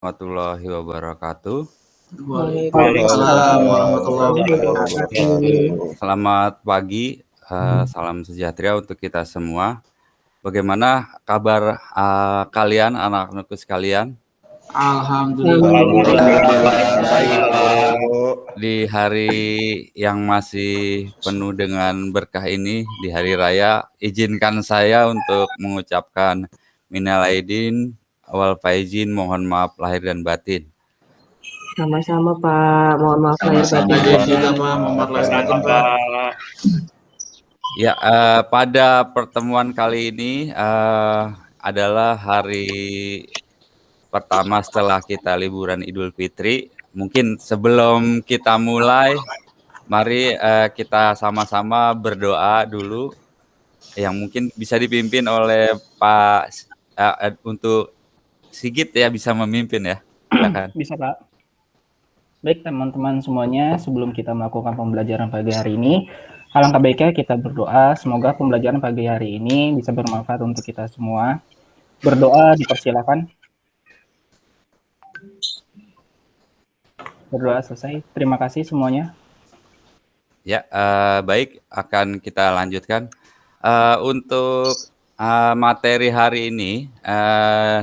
Warahmatullahi wabarakatuh. Waalaikumsalam warahmatullahi wabarakatuh. Selamat pagi, salam sejahtera untuk kita semua. Bagaimana kabar kalian, anak-anakku sekalian? Alhamdulillah. Di hari yang masih penuh dengan berkah ini, di hari raya, izinkan saya untuk mengucapkan minal aidin wal faizin, mohon maaf lahir dan batin. Sama-sama Pak, mohon maaf lahir Sama batin. juga Pak, mohon maaf lahir batin Pak. Ya, pada pertemuan kali ini adalah hari pertama setelah kita liburan Idul Fitri. Mungkin sebelum kita mulai, mari kita sama-sama berdoa dulu, yang mungkin bisa dipimpin oleh Pak untuk Sigit ya, bisa memimpin ya. Silakan. Bisa Pak. Baik teman-teman semuanya, sebelum kita melakukan pembelajaran pagi hari ini, alangkah baiknya kita berdoa, semoga pembelajaran pagi hari ini bisa bermanfaat untuk kita semua. Berdoa dipersilakan. Berdoa selesai. Terima kasih semuanya. Ya, baik, akan kita lanjutkan. Untuk materi hari ini,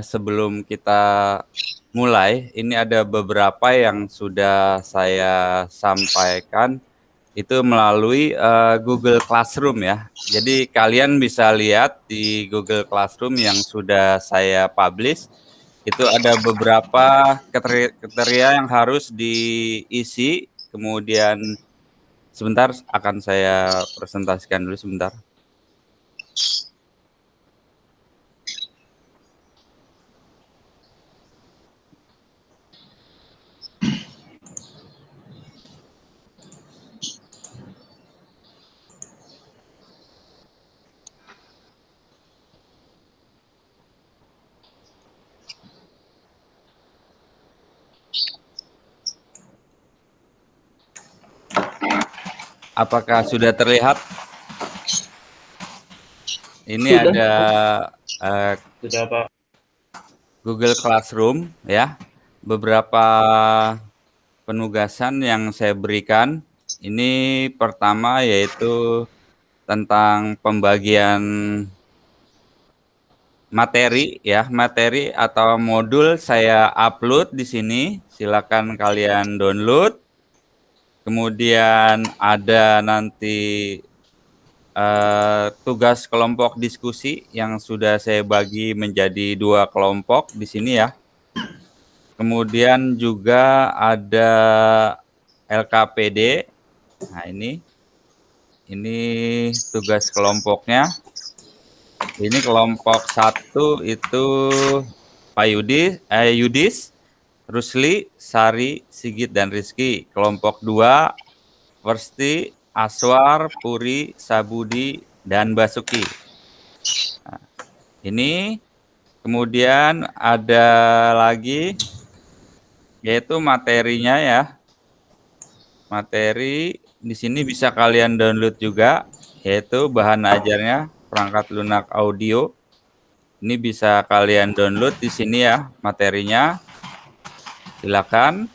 sebelum kita mulai, ini ada beberapa yang sudah saya sampaikan itu melalui Google Classroom ya. Jadi kalian bisa lihat di Google Classroom yang sudah saya publish, itu ada beberapa kriteria yang harus diisi, kemudian sebentar akan saya presentasikan dulu sebentar. Apakah sudah terlihat? Ini Sudah. ada Sudah Pak. Google Classroom ya. Beberapa penugasan yang saya berikan. Ini pertama yaitu tentang pembagian materi ya, materi atau modul saya upload di sini. Silakan kalian download. Kemudian ada nanti tugas kelompok diskusi yang sudah saya bagi menjadi 2 kelompok di sini ya. Kemudian juga ada LKPD. Nah, ini tugas kelompoknya. Ini kelompok 1 itu Pak Yudis, Rusli, Sari, Sigit, dan Rizky. Kelompok 2, Versti, Aswar, Puri, Sabudi, dan Basuki. Nah, ini kemudian ada lagi yaitu materinya ya. Materi di sini bisa kalian download juga, yaitu bahan ajarnya perangkat lunak audio. Ini bisa kalian download di sini ya materinya. Silakan.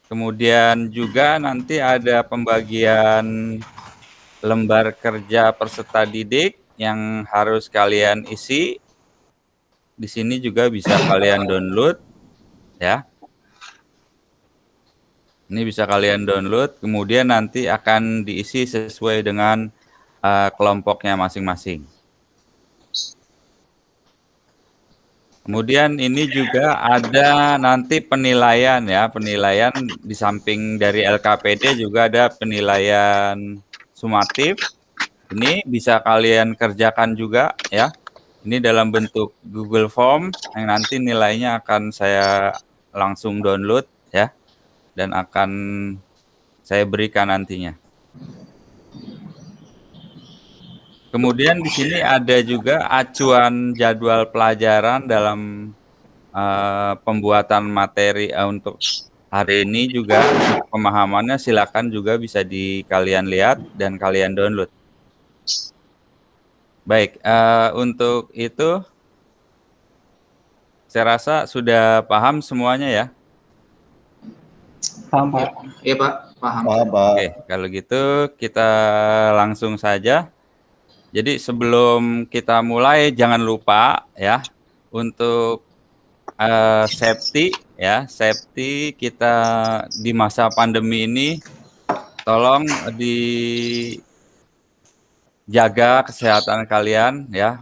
Kemudian juga nanti ada pembagian lembar kerja peserta didik yang harus kalian isi. Di sini juga bisa kalian download ya. Ini bisa kalian download, kemudian nanti akan diisi sesuai dengan kelompoknya masing-masing. Kemudian ini juga ada nanti penilaian ya, penilaian di samping dari LKPD juga ada penilaian sumatif. Ini bisa kalian kerjakan juga ya. Ini dalam bentuk Google Form yang nanti nilainya akan saya langsung download ya, dan akan saya berikan nantinya. Kemudian di sini ada juga acuan jadwal pelajaran dalam pembuatan materi untuk hari ini juga. Pemahamannya silakan juga bisa kalian lihat dan kalian download. Baik, untuk itu Saya rasa sudah paham semuanya ya. Paham, Pak? Iya, Pak. Paham. Oke, kalau gitu kita langsung saja. Jadi sebelum kita mulai jangan lupa ya untuk safety ya, safety kita di masa pandemi ini tolong dijaga kesehatan kalian ya.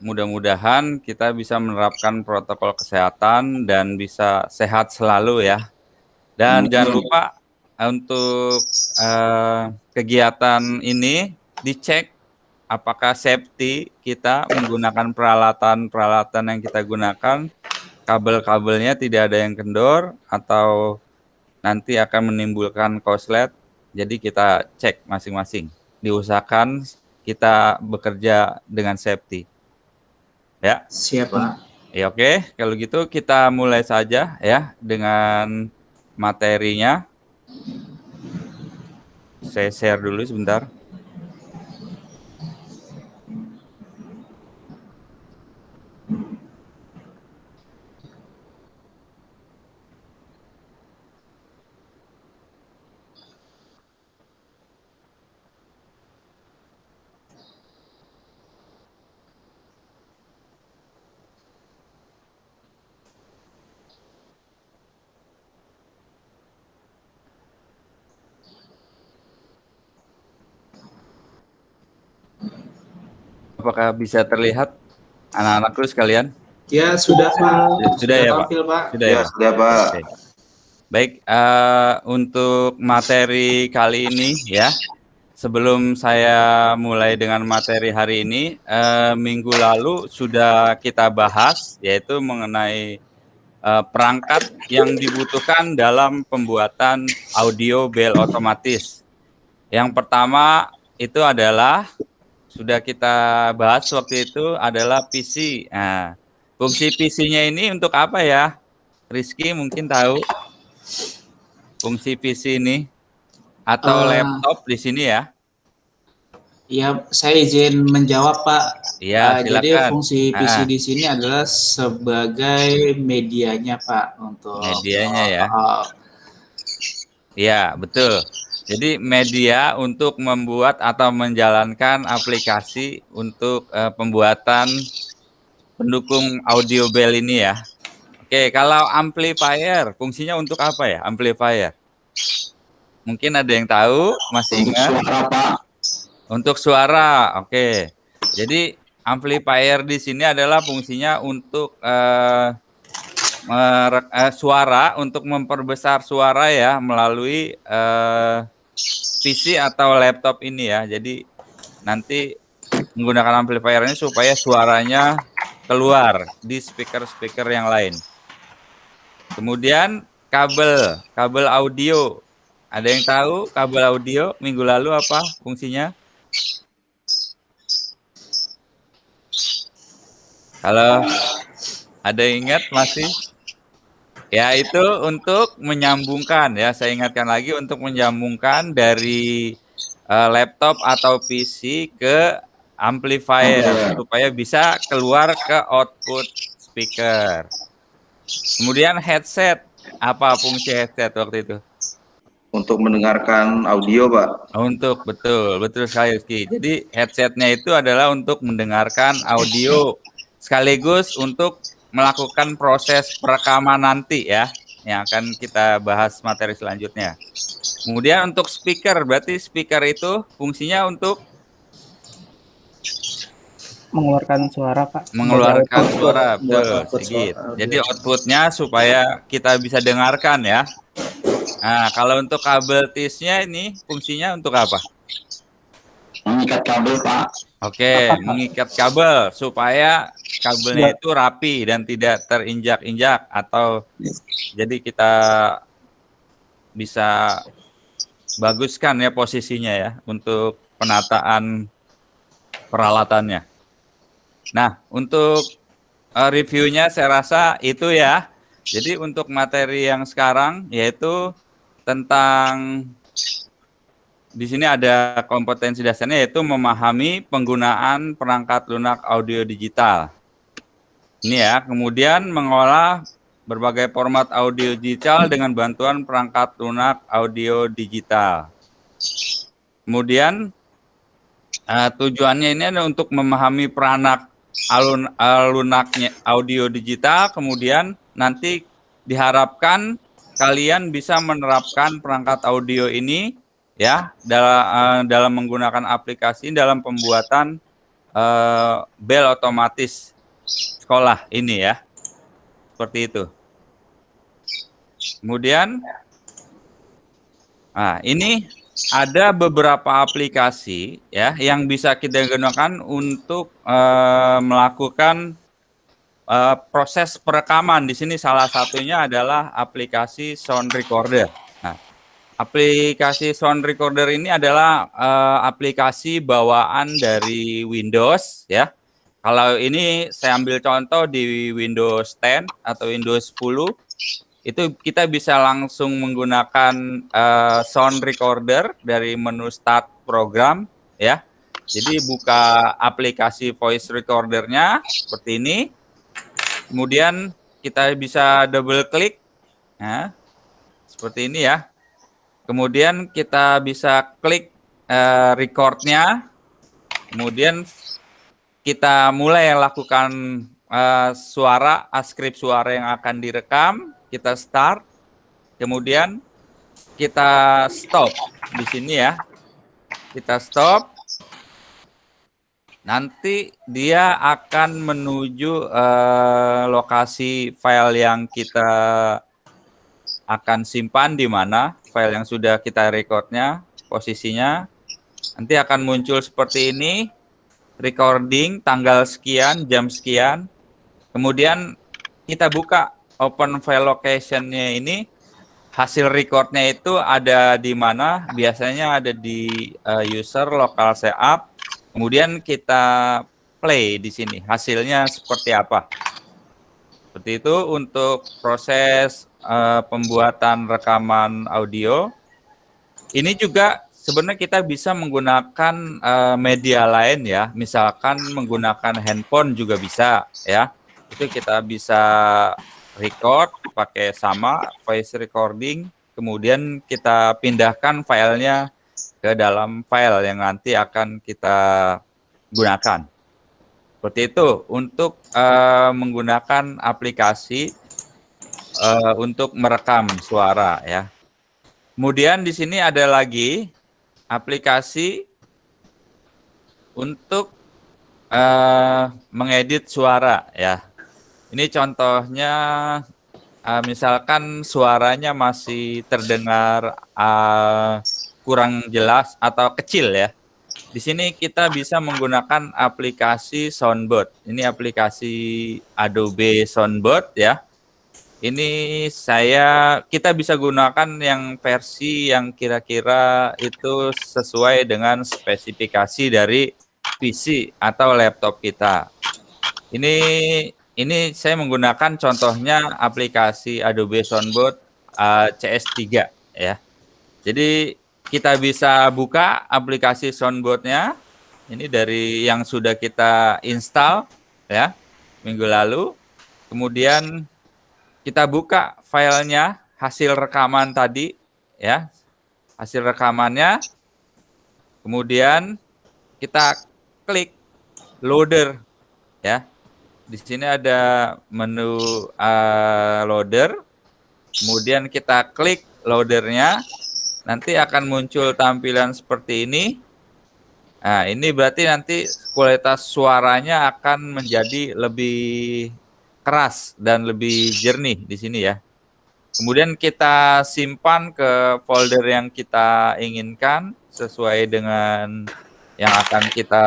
Mudah-mudahan kita bisa menerapkan protokol kesehatan dan bisa sehat selalu ya. Dan jangan lupa untuk kegiatan ini dicek apakah safety kita menggunakan peralatan-peralatan yang kita gunakan, kabel-kabelnya tidak ada yang kendor atau nanti akan menimbulkan korslet. Jadi kita cek masing-masing. Diusahakan kita bekerja dengan safety. Ya. Siap, Pak. Ya, oke. Kalau gitu kita mulai saja ya dengan materinya. Saya share dulu sebentar. Apakah bisa terlihat anak-anakku sekalian? Ya, sudah, Pak. Sudah ya, Pak? tampil, Pak. Sudah ya, Pak? Sudah, Pak. Oke. Baik, untuk materi kali ini ya, sebelum saya mulai dengan materi hari ini, minggu lalu sudah kita bahas, yaitu mengenai perangkat yang dibutuhkan dalam pembuatan audio bel otomatis. Yang pertama itu adalah sudah kita bahas waktu itu adalah PC. Nah, fungsi PC-nya ini untuk apa ya? Rizky mungkin tahu fungsi PC ini atau laptop di sini ya? Ya, saya izin menjawab, Pak. Iya, Jadi silakan. fungsi PC di sini adalah sebagai medianya, Pak, untuk Medianya ya. Iya, betul. Jadi media untuk membuat atau menjalankan aplikasi untuk pembuatan pendukung audio bel ini ya. Oke, kalau amplifier fungsinya untuk apa ya? Amplifier. Mungkin ada yang tahu, masih ingat? Suara, Pak. Untuk suara. Oke. Jadi amplifier di sini adalah fungsinya untuk suara, untuk memperbesar suara ya melalui PC atau laptop ini ya. Jadi nanti menggunakan amplifier ini supaya suaranya keluar di speaker-speaker yang lain. Kemudian kabel audio. Ada yang tahu kabel audio minggu lalu apa fungsinya? Halo, ada yang ingat masih? Ya, itu untuk menyambungkan ya, saya ingatkan lagi untuk menyambungkan dari laptop atau PC ke amplifier supaya bisa keluar ke output speaker. Kemudian headset, apa fungsi headset waktu itu? Untuk mendengarkan audio, Pak. Untuk, betul sekali Rizky. Jadi headsetnya itu adalah untuk mendengarkan audio sekaligus untuk melakukan proses perekaman nanti ya, yang akan kita bahas materi selanjutnya. Kemudian untuk speaker, berarti speaker itu fungsinya untuk Mengeluarkan suara, Pak. mengeluarkan suara, betul, output Sigit. suara. Jadi outputnya supaya kita bisa dengarkan ya. Nah, kalau untuk kabel TIS-nya ini fungsinya untuk apa? Mengikat kabel, Pak. Oke, mengikat kabel supaya kabelnya itu rapi dan tidak terinjak-injak atau jadi kita bisa baguskan ya posisinya ya untuk penataan peralatannya. Nah, untuk reviewnya saya rasa itu ya. Jadi untuk materi yang sekarang yaitu tentang di sini ada kompetensi dasarnya yaitu memahami penggunaan perangkat lunak audio digital. Ini ya, kemudian mengolah berbagai format audio digital dengan bantuan perangkat lunak audio digital. Kemudian tujuannya ini adalah untuk memahami peranak lunaknya audio digital, kemudian nanti diharapkan kalian bisa menerapkan perangkat audio ini ya dalam menggunakan aplikasi dalam pembuatan bel otomatis sekolah ini ya. Seperti itu. Kemudian ini ada beberapa aplikasi ya yang bisa kita gunakan untuk melakukan proses perekaman. Di sini salah satunya adalah aplikasi sound recorder. Nah, aplikasi sound recorder ini adalah aplikasi bawaan dari Windows ya. Kalau ini saya ambil contoh di Windows 10 atau Windows 10, itu kita bisa langsung menggunakan sound recorder dari menu start program ya. Jadi buka aplikasi voice recordernya seperti ini. Kemudian kita bisa double klik. Nah, seperti ini ya. Kemudian kita bisa klik recordnya. Kemudian kita mulai lakukan skrip suara yang akan direkam. Kita start, kemudian kita stop di sini ya. Kita stop. Nanti dia akan menuju lokasi file yang kita akan simpan di mana, file yang sudah kita recordnya, posisinya. Nanti akan muncul seperti ini, recording tanggal sekian, jam sekian. Kemudian kita buka open file location-nya ini, hasil recordnya itu ada di mana? Biasanya ada di user local setup. Kemudian kita play di sini. Hasilnya seperti apa? Seperti itu untuk proses pembuatan rekaman audio. Ini juga sebenarnya kita bisa menggunakan media lain ya. Misalkan menggunakan handphone juga bisa ya. Itu kita bisa record pakai sama voice recording, kemudian kita pindahkan filenya ke dalam file yang nanti akan kita gunakan. Seperti itu untuk menggunakan aplikasi untuk merekam suara ya. Kemudian di sini ada lagi aplikasi untuk mengedit suara ya. Ini contohnya misalkan suaranya masih terdengar kurang jelas atau kecil ya. Di sini kita bisa menggunakan aplikasi Soundboard. Ini aplikasi Adobe Soundboard ya. Ini kita bisa gunakan yang versi yang kira-kira itu sesuai dengan spesifikasi dari PC atau laptop kita. Ini saya menggunakan contohnya aplikasi Adobe Soundboard CS3 ya. Jadi kita bisa buka aplikasi Soundboard-nya. Ini dari yang sudah kita install ya minggu lalu. Kemudian kita buka filenya, hasil rekaman tadi ya. Hasil rekamannya. Kemudian kita klik loader ya. Di sini ada menu loader, kemudian kita klik loadernya, nanti akan muncul tampilan seperti ini. Nah, ini berarti nanti kualitas suaranya akan menjadi lebih keras dan lebih jernih di sini ya. Kemudian kita simpan ke folder yang kita inginkan sesuai dengan yang akan kita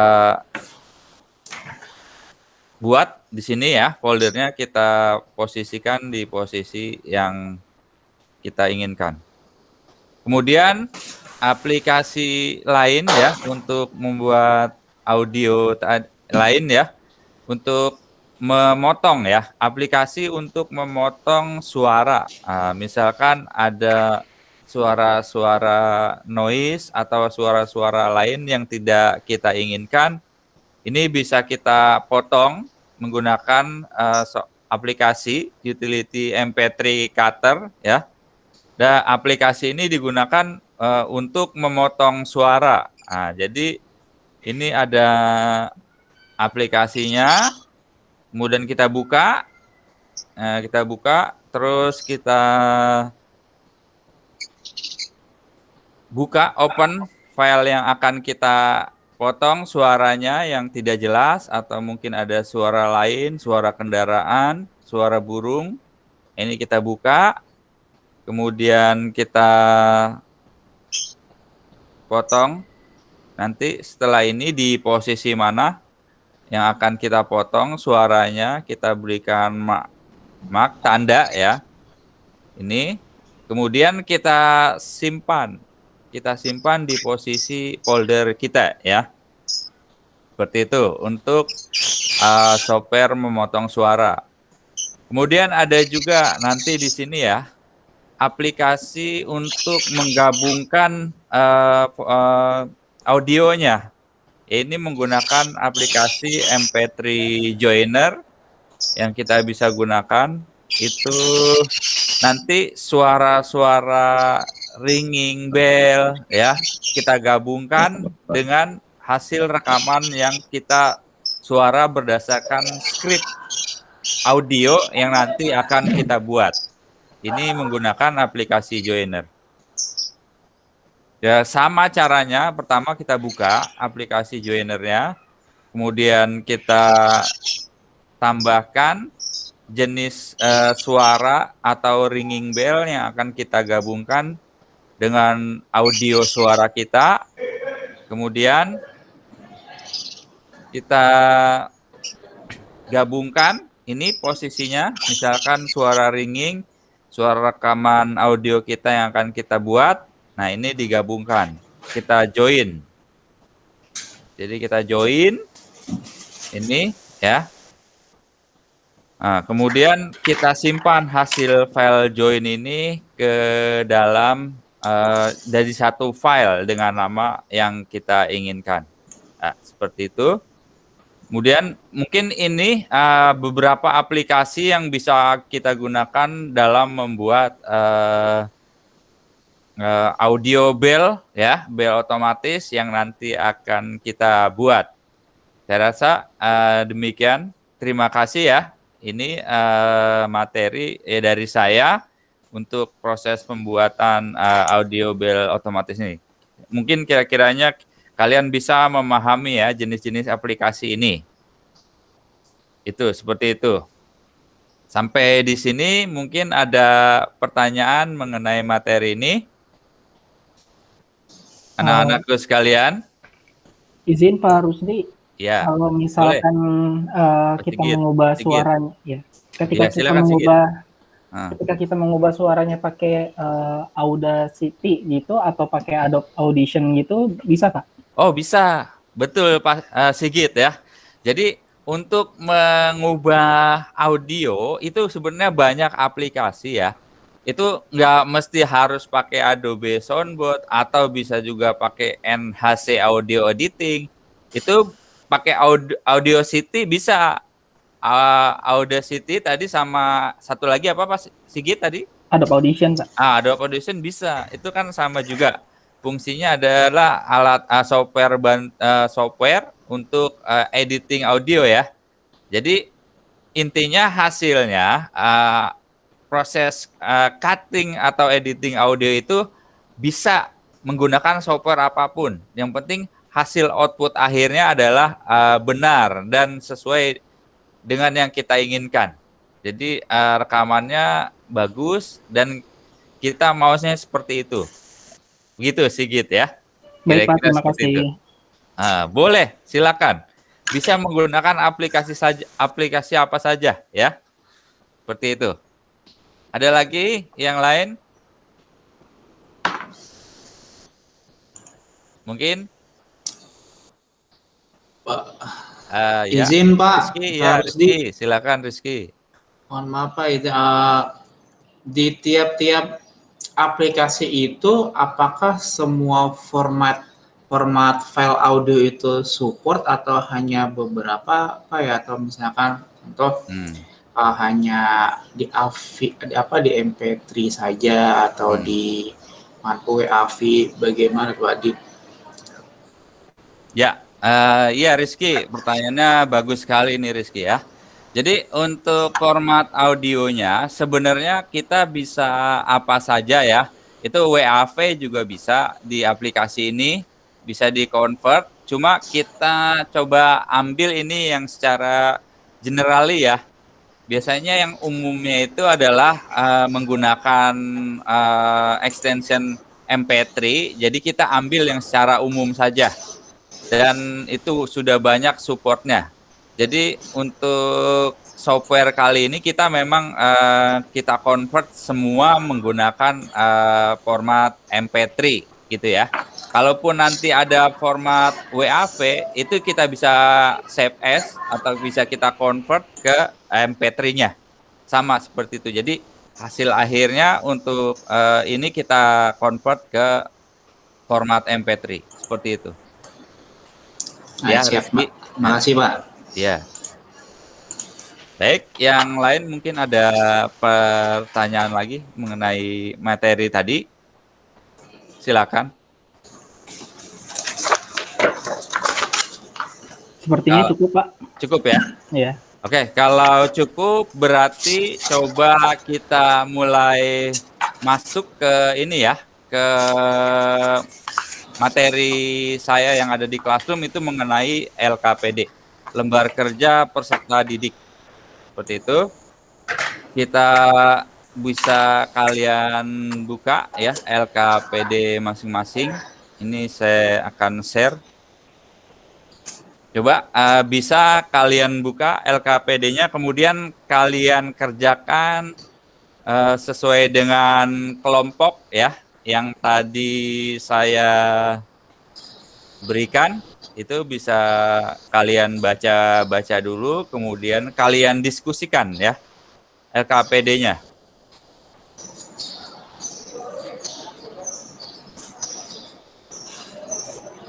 buat di sini ya, foldernya kita posisikan di posisi yang kita inginkan. Kemudian aplikasi lain ya untuk membuat audio lain ya, untuk memotong ya, aplikasi untuk memotong suara. Misalkan ada suara-suara noise atau suara-suara lain yang tidak kita inginkan, ini bisa kita potong menggunakan aplikasi utility MP3 cutter ya. Dan aplikasi ini digunakan untuk memotong suara. Nah, jadi ini ada aplikasinya, kemudian kita buka, terus kita buka open file yang akan kita potong suaranya yang tidak jelas atau mungkin ada suara lain, suara kendaraan, suara burung. Ini kita buka, kemudian kita potong. Nanti setelah ini di posisi mana yang akan kita potong suaranya, kita berikan mark tanda ya. Ini kemudian kita simpan. Kita simpan di posisi folder kita ya. Seperti itu untuk software memotong suara. Kemudian ada juga nanti di sini ya aplikasi untuk menggabungkan audionya. Ini menggunakan aplikasi MP3 Joiner yang kita bisa gunakan. Itu nanti suara-suara ringing bell ya kita gabungkan dengan hasil rekaman yang kita suara berdasarkan skrip audio yang nanti akan kita buat. Ini menggunakan aplikasi Joiner. Ya sama caranya, pertama kita buka aplikasi Joinernya, kemudian kita tambahkan jenis suara atau ringing bell yang akan kita gabungkan dengan audio suara kita. Kemudian kita gabungkan, ini posisinya, misalkan suara ringing, suara rekaman audio kita yang akan kita buat. Nah, ini digabungkan. Kita join. Jadi kita join ini ya. Nah, kemudian kita simpan hasil file join ini ke dalam dari satu file dengan nama yang kita inginkan. Nah, seperti itu. Kemudian mungkin ini beberapa aplikasi yang bisa kita gunakan dalam membuat audio bell ya, bell otomatis yang nanti akan kita buat. Saya rasa demikian. Terima kasih ya. Ini materi dari saya untuk proses pembuatan audio bell otomatis ini. Mungkin kira-kiranya kalian bisa memahami ya jenis-jenis aplikasi ini. Itu seperti itu. Sampai di sini mungkin ada pertanyaan mengenai materi ini. Anak-anakku sekalian. Izin Pak Rusdi, Ya. kalau misalkan kita mengubah suaranya, ya, ketika kita mengubah suaranya pakai Audacity gitu atau pakai Adobe Audition gitu, bisa Pak? Oh bisa, betul Pak Sigit ya. Jadi untuk mengubah audio itu sebenarnya banyak aplikasi ya. Itu nggak mesti harus pakai Adobe Soundboard atau bisa juga pakai NHC Audio Editing. Itu pakai Audacity bisa. Audacity tadi sama satu lagi apa Pak Sigit tadi? Adobe Audition Pak. Adobe Audition bisa. Itu kan sama juga. Fungsinya adalah alat software untuk editing audio ya. Jadi intinya hasilnya proses cutting atau editing audio itu bisa menggunakan software apapun. Yang penting hasil output akhirnya adalah benar dan sesuai dengan yang kita inginkan. Jadi rekamannya bagus dan kita maunya seperti itu. Begitu Sigit ya. Baik Pak, terima kasih. Boleh, silakan. Bisa menggunakan aplikasi apa saja ya. Seperti itu. Ada lagi yang lain? Mungkin? Pak, ya. izin Pak. Rizky, ya, Rizky. Silakan Rizky. Mohon maaf Pak, di tiap-tiap aplikasi itu apakah semua format format file audio itu support atau hanya beberapa apa ya, atau misalkan contoh hanya di di MP3 saja atau di WAV, bagaimana Pak Adi? Ya, iya Rizky, pertanyaannya bagus sekali ini Rizky ya. Jadi untuk format audionya sebenarnya kita bisa apa saja ya. Itu WAV juga bisa di aplikasi ini, bisa di-convert. Cuma kita coba ambil ini yang secara generali ya. Biasanya yang umumnya itu adalah menggunakan extension MP3. Jadi kita ambil yang secara umum saja. Dan itu sudah banyak supportnya. Jadi untuk software kali ini kita memang kita convert semua menggunakan format MP3 gitu ya. Kalaupun nanti ada format WAV itu kita bisa save as atau bisa kita convert ke MP3-nya. Sama seperti itu. Jadi hasil akhirnya untuk ini kita convert ke format MP3 seperti itu. Ya, siap, Pak. Makasih, Pak. Ya. Baik, yang lain mungkin ada pertanyaan lagi mengenai materi tadi. Silakan. Sepertinya cukup, Pak. Cukup ya? Iya. Oke, kalau cukup berarti coba kita mulai masuk ke ini ya, ke materi saya yang ada di Classroom itu mengenai LKPD, Lembar Kerja Peserta Didik. Seperti itu. Kita bisa kalian buka ya LKPD masing-masing. Ini saya akan share. Coba bisa kalian buka LKPD-nya, kemudian kalian kerjakan sesuai dengan kelompok ya. Yang tadi saya berikan itu bisa kalian baca dulu, kemudian kalian diskusikan ya LKPD-nya.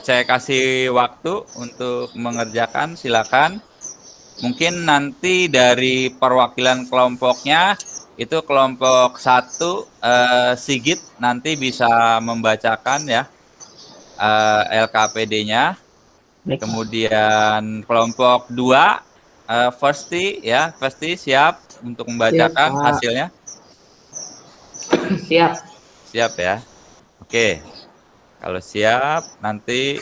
Saya kasih waktu untuk mengerjakan, silakan. Mungkin nanti dari perwakilan kelompoknya itu kelompok 1 Sigit nanti bisa membacakan ya LKPD-nya. Kemudian kelompok 2 Firsti ya, Firsti siap untuk membacakan Siap, hasilnya? Siap. Siap ya. Oke. Kalau siap nanti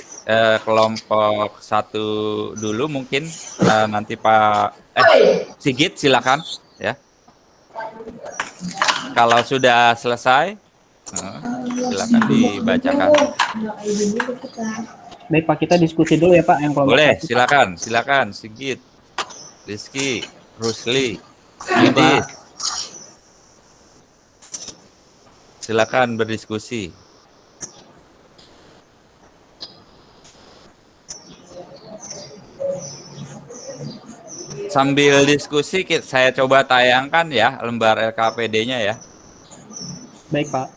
kelompok 1 dulu mungkin nanti Pak Sigit silakan ya. Kalau sudah selesai, silakan dibacakan. Baik Pak, kita diskusi dulu ya Pak yang kelompok. Boleh, silakan Sigit, Rizky, Rusli, Yudi. Silakan berdiskusi. Sambil diskusi saya coba tayangkan ya lembar LKPD-nya ya. Baik Pak.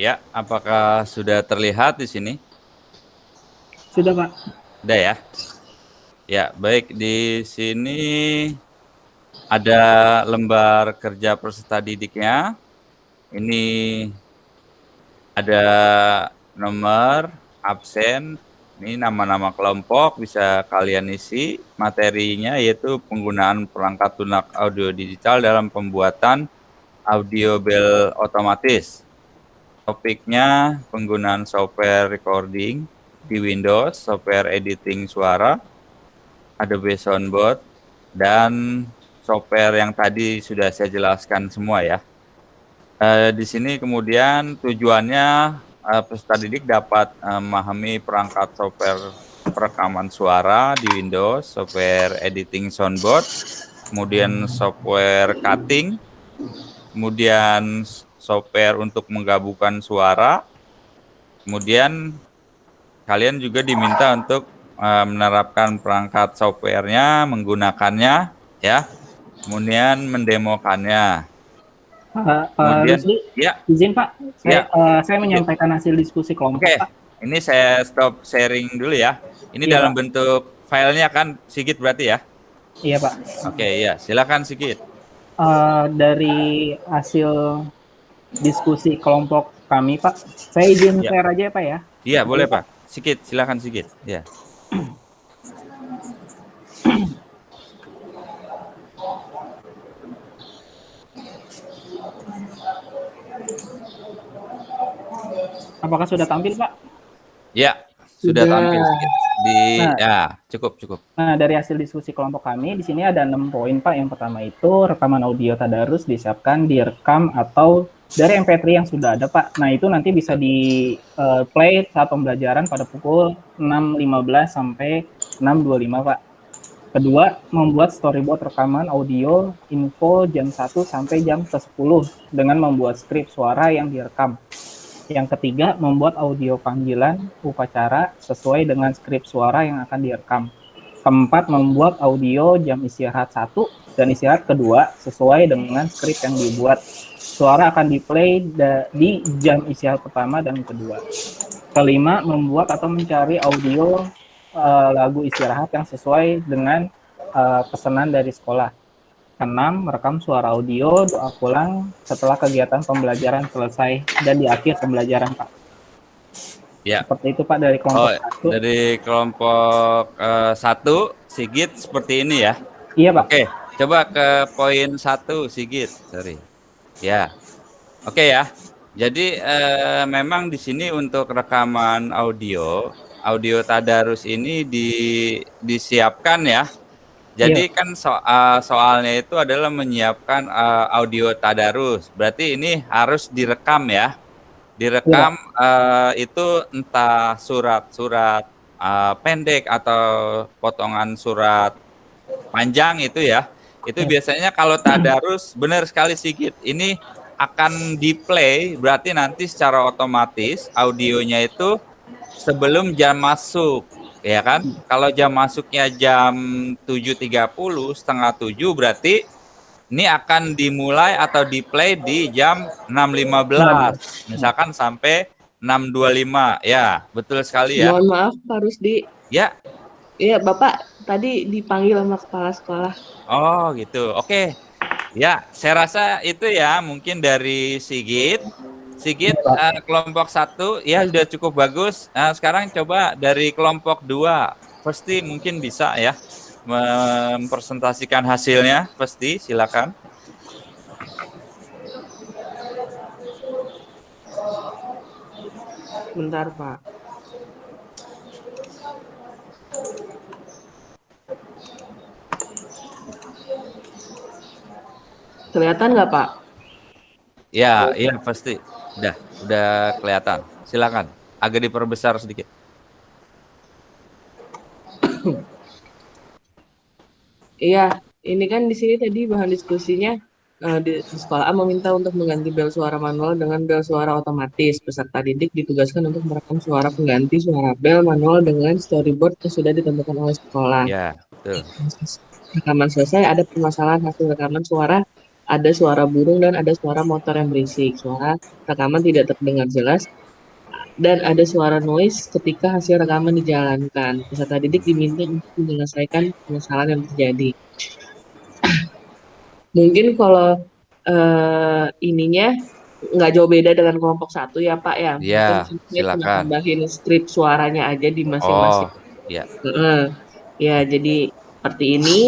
Ya, apakah sudah terlihat di sini? Sudah Pak. Sudah ya. Ya, baik, di sini ada lembar kerja peserta didiknya. Ini ada nomor, absen, ini nama-nama kelompok bisa kalian isi. Materinya yaitu penggunaan perangkat lunak audio digital dalam pembuatan audio bel otomatis. Topiknya penggunaan software recording di Windows, software editing suara, Adobe Soundboard, dan software yang tadi sudah saya jelaskan semua ya. Di sini kemudian tujuannya peserta didik dapat memahami perangkat rekaman suara di Windows, software editing soundboard, kemudian software cutting, kemudian software untuk menggabungkan suara, kemudian kalian juga diminta untuk menerapkan perangkat softwarenya, menggunakannya, ya, kemudian mendemokannya. Kemudian, Rusdi, ya, izin Pak, saya ya. menyampaikan hasil diskusi kelompok. Oke, Pak. ini saya stop sharing dulu ya. Ini Iya, dalam Pak. bentuk filenya kan, Sigit berarti ya? Iya Pak. Oke, ya, silakan Sigit. Dari hasil diskusi kelompok kami Pak, saya izin Ya. share aja ya Pak ya. Iya, boleh Pak. Sigit, silakan Sigit. Ya. Apakah sudah tampil Pak? Ya, sudah tampil Sigit. Ya, cukup. Nah, dari hasil diskusi kelompok kami, di sini ada 6 poin Pak. Yang pertama itu rekaman audio tadarus disiapkan, direkam atau dari MP3 yang sudah ada Pak. Nah, itu nanti bisa di play saat pembelajaran pada pukul 6.15 sampai 6.25 Pak. Kedua, membuat storyboard rekaman audio info jam 1 sampai jam ke-10 dengan membuat skrip suara yang direkam. Yang ketiga, membuat audio panggilan upacara sesuai dengan skrip suara yang akan direkam. Keempat, membuat audio jam istirahat 1 dan istirahat kedua sesuai dengan skrip yang dibuat. Suara akan di-play di jam istirahat pertama dan kedua. Kelima, membuat atau mencari audio lagu istirahat yang sesuai dengan pesanan dari sekolah. Keenam, merekam suara audio doa pulang setelah kegiatan pembelajaran selesai dan di akhir pembelajaran, Pak. Ya. Seperti itu, Pak, dari kelompok 1. Dari kelompok 1, Sigit seperti ini ya? Iya, Pak. Oke, coba ke poin 1, Sigit. Sorry. Ya. Oke ya. Jadi memang di sini untuk rekaman audio tadarus ini disiapkan ya. Jadi kan soalnya itu adalah menyiapkan audio tadarus. Berarti ini harus direkam ya. Direkam itu entah surat-surat pendek atau potongan surat panjang itu ya. Itu biasanya kalau tadarus, benar sekali Sigit. Ini akan di-play, berarti nanti secara otomatis audionya itu sebelum jam masuk, ya kan? Kalau jam masuknya jam 7.30, setengah 7, berarti ini akan dimulai atau di-play di jam 6.15, misalkan sampai 6.25, ya, betul sekali ya. Mohon maaf Pak Rusdi. Ya. Iya, Bapak tadi dipanggil sama kepala sekolah. Oh gitu, oke. Ya, saya rasa itu ya mungkin dari Sigit. Sigit kelompok 1 ya sudah cukup bagus. Sekarang coba dari kelompok 2. Pasti mungkin bisa ya mempresentasikan hasilnya. Pasti silakan. Bentar, Pak. Kelihatan nggak, Pak? Ya, iya pasti. Udah kelihatan. Silakan. Agak diperbesar sedikit. Iya, ini kan di sini tadi bahan diskusinya di sekolah A meminta untuk mengganti bel suara manual dengan bel suara otomatis. Peserta didik ditugaskan untuk merekam suara pengganti suara bel manual dengan storyboard yang sudah ditentukan oleh sekolah. Ya, betul. Rekaman selesai, ada permasalahan hasil rekaman suara, ada suara burung dan ada suara motor yang berisik. Suara rekaman tidak terdengar jelas dan ada suara noise ketika hasil rekaman dijalankan. Peserta didik diminta untuk menyelesaikan permasalahan yang terjadi. Mungkin kalau ininya nggak jauh beda dengan kelompok 1 ya Pak ya. Ya, silakan. Tambahin strip suaranya aja di masing-masing. Ya. Ya, jadi seperti ini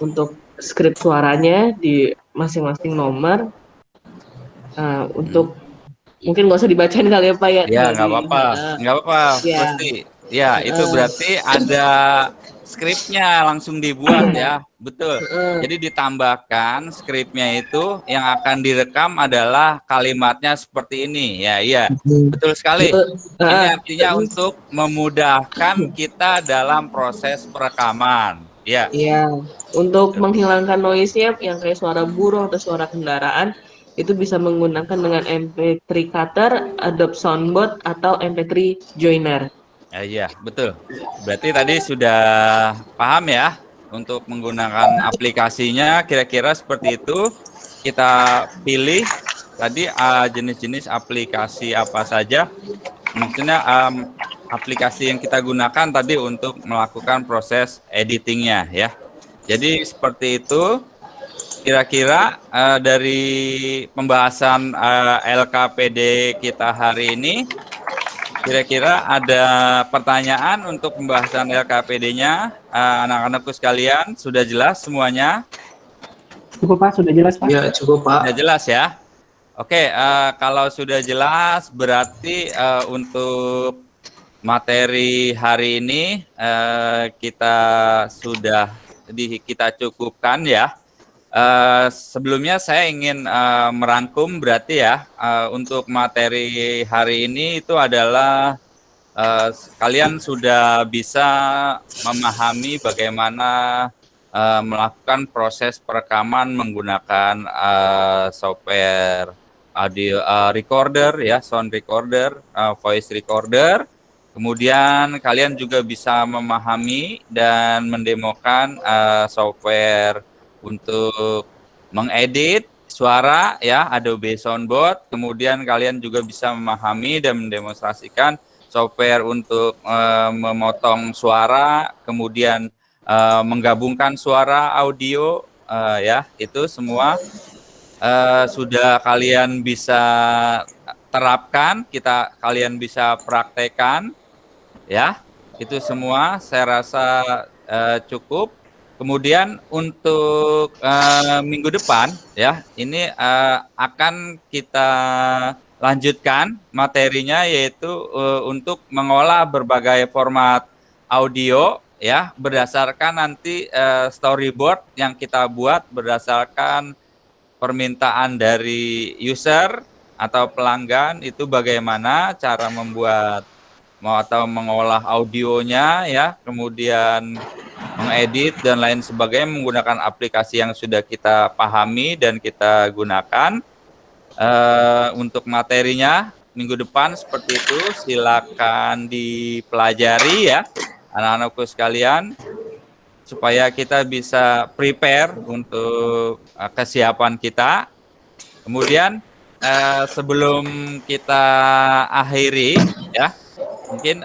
untuk skrip suaranya di masing-masing nomor. Untuk mungkin nggak usah dibacain kali ya Pak ya. Ya, nggak apa-apa. Ya, itu berarti ada skripnya langsung dibuat ya, betul. Jadi ditambahkan skripnya itu yang akan direkam adalah kalimatnya seperti ini. Ya, iya, betul sekali. Ini artinya untuk memudahkan kita dalam proses perekaman. Ya. Iya, untuk menghilangkan noise-nya yang kayak suara burung atau suara kendaraan itu bisa menggunakan dengan MP3 cutter, Adobe Soundboard atau MP3 joiner. Iya, betul. Berarti tadi sudah paham ya untuk menggunakan aplikasinya kira-kira seperti itu. Kita pilih tadi jenis-jenis aplikasi apa saja. Maksudnya aplikasi yang kita gunakan tadi untuk melakukan proses editingnya ya. Jadi seperti itu. Kira-kira dari pembahasan LKPD kita hari ini, kira-kira ada pertanyaan untuk pembahasan LKPD-nya, anak-anakku sekalian, sudah jelas semuanya? Cukup Pak, sudah jelas Pak? Ya, cukup Pak. Sudah jelas ya? Oke, kalau sudah jelas berarti untuk materi hari ini kita sudah kita cukupkan ya. Sebelumnya saya ingin merangkum berarti ya untuk materi hari ini itu adalah kalian sudah bisa memahami bagaimana melakukan proses perekaman menggunakan software audio recorder ya, sound recorder, voice recorder. Kemudian kalian juga bisa memahami dan mendemokan software untuk mengedit suara ya, Adobe Soundboard. Kemudian kalian juga bisa memahami dan mendemonstrasikan software untuk memotong suara, kemudian menggabungkan suara audio ya, itu semua sudah kalian bisa terapkan, kalian bisa praktekkan ya. Itu semua saya rasa cukup. Kemudian untuk minggu depan ya, ini akan kita lanjutkan materinya, yaitu untuk mengolah berbagai format audio ya, berdasarkan nanti storyboard yang kita buat berdasarkan permintaan dari user atau pelanggan, itu bagaimana cara membuat atau mengolah audionya ya, kemudian mengedit dan lain sebagainya menggunakan aplikasi yang sudah kita pahami dan kita gunakan. Untuk materinya minggu depan seperti itu, silakan dipelajari ya anak-anakku sekalian, supaya kita bisa prepare untuk kesiapan kita. Kemudian sebelum kita akhiri ya, mungkin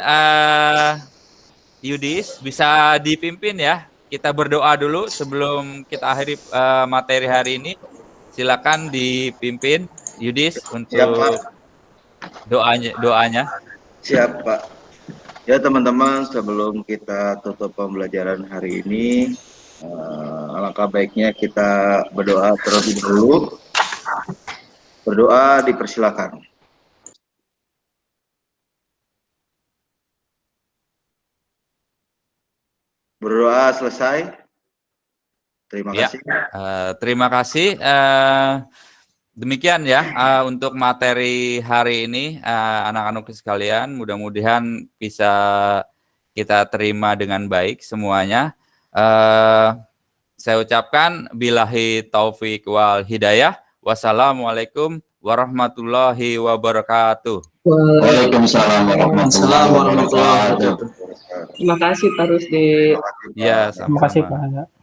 Yudis bisa dipimpin ya. Kita berdoa dulu sebelum kita akhiri materi hari ini. Silakan dipimpin Yudis untuk doanya. Siap Pak. Ya teman-teman, sebelum kita tutup pembelajaran hari ini, alangkah baiknya kita berdoa terlebih dahulu. Berdoa dipersilakan. Berdoa selesai. Terima kasih. Terima kasih. Demikian ya untuk materi hari ini, anak-anak sekalian. Mudah-mudahan bisa kita terima dengan baik semuanya. Saya ucapkan billahi taufik wal hidayah. Wassalamualaikum warahmatullahi wabarakatuh. Waalaikumsalam warahmatullahi wabarakatuh. Terima kasih Pak Rusdi. Ya, Terima kasih Pak.